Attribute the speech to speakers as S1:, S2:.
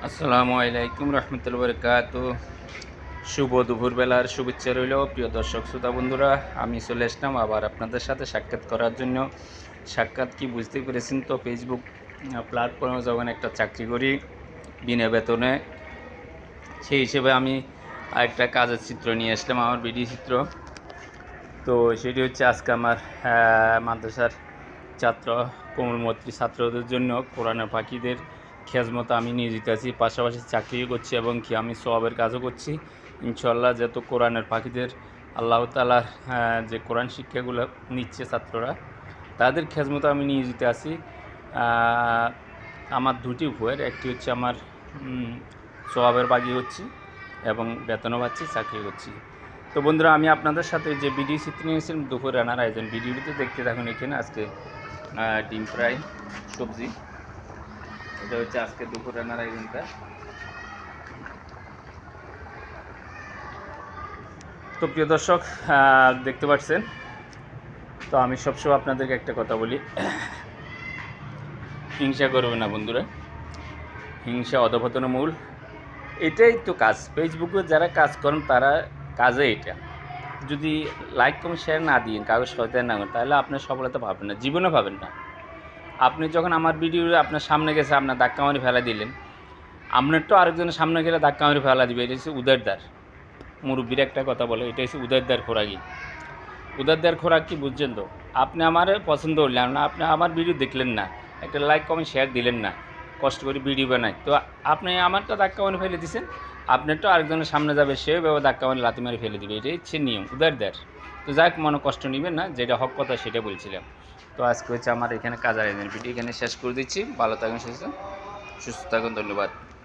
S1: আসসালামু আলাইকুম রহমতুল্লাহ বরকাতুহ। শুভ দুপুরবেলার শুভেচ্ছা রইল প্রিয় দর্শক শ্রোতা বন্ধুরা। আমি চলে আসলাম আবার আপনাদের সাথে সাক্ষাৎ করার জন্য। সাক্ষাৎ কি বুঝতে পেরেছেন তো, ফেসবুক প্ল্যাটফর্মে যখন একটা চাকরি করি বিনা বেতনে, সেই হিসেবে আমি একটা কাজের চিত্র নিয়ে আসলাম, আমার ভিডিও চিত্র। তো সেটি হচ্ছে আজকে আমার মাদ্রাসার ছাত্র কোমলমতি ছাত্রদের জন্য কোরআনের পাখিদের খেজমত আমি নিয়োজিত আছি, পাশাপাশি চাকরিও করছি এবং কি আমি সওয়াবের কাজও করছি ইনশাআল্লাহ। যেহেতু কোরআনের পাখিদের আল্লাহ তাআলার যে কোরআন শিক্ষাগুলো নিচ্ছে ছাত্ররা, তাদের খেজমত আমি নিয়োজিত আছি। আমার দুটি উপহার, একটি হচ্ছে আমার সওয়াবের বাগি হচ্ছি এবং বেতনও পাচ্ছি, চাকরি করছি। তো বন্ধুরা, আমি আপনাদের সাথে যে ভিডিও চিত্র নিয়েছিলাম দুপুর রান্নার আয়োজন, ভিডিওটিতে দেখতে থাকুন। এখানে আজকে ডিম ফ্রাই সবজি, এটা হচ্ছে আজকে দুপুর রান্নার আয়োজনটা। তো প্রিয় দর্শক, দেখতে পাচ্ছেন তো আমি সবসময় আপনাদেরকে একটা কথা বলি, হিংসা করবে না বন্ধুরা, হিংসা অধঃপতনের মূল। এটাই তো কাজ, ফেসবুকে যারা কাজ করেন তারা কাজে এটা। যদি লাইক কমেন্ট শেয়ার না দিন, কাগজ সহায়তা না করেন, তাহলে আপনার সফলতা পাবেন না, জীবনে পাবেন না। আপনি যখন আমার ভিডিও আপনার সামনে গেছে, আপনার ধাক্কা মারি ফেলা দিলেন, আপনার তো আরেকজনের সামনে গেলে ধাক্কা মারি ফেলা দিবে। এটা হচ্ছে উদারদার। মুরব্বীর একটা কথা বলে, এটা হচ্ছে উদারদার খোরাকি। উদারদার খোরাক কি বুঝছেন তো? আপনি আমার পছন্দ করলেন না, আপনি আমার ভিডিও দেখলেন না, একটা লাইক কমেন্ট শেয়ার দিলেন না, কষ্ট করে ভিডিও বানাই, তো আপনি আমারটা ধাক্কা মারি ফেলে দিয়েছেন, আপনার তো আরেকজনের সামনে যাবে, সেও ব্যাপার ধাক্কা মারি লাথি মারি ফেলে দিবে। এটাই হচ্ছে নিয়ম, উদারদার। তো যাক, মনে কষ্ট নেবেন না, যেটা হক কথা সেটা বলছিলাম। তো আজকে হচ্ছে আমার এখানে কাজ আয়োজন, ভিডিও এখানে শেষ করে দিচ্ছি। ভালো থাকুন, সুস্থ থাকুন, ধন্যবাদ।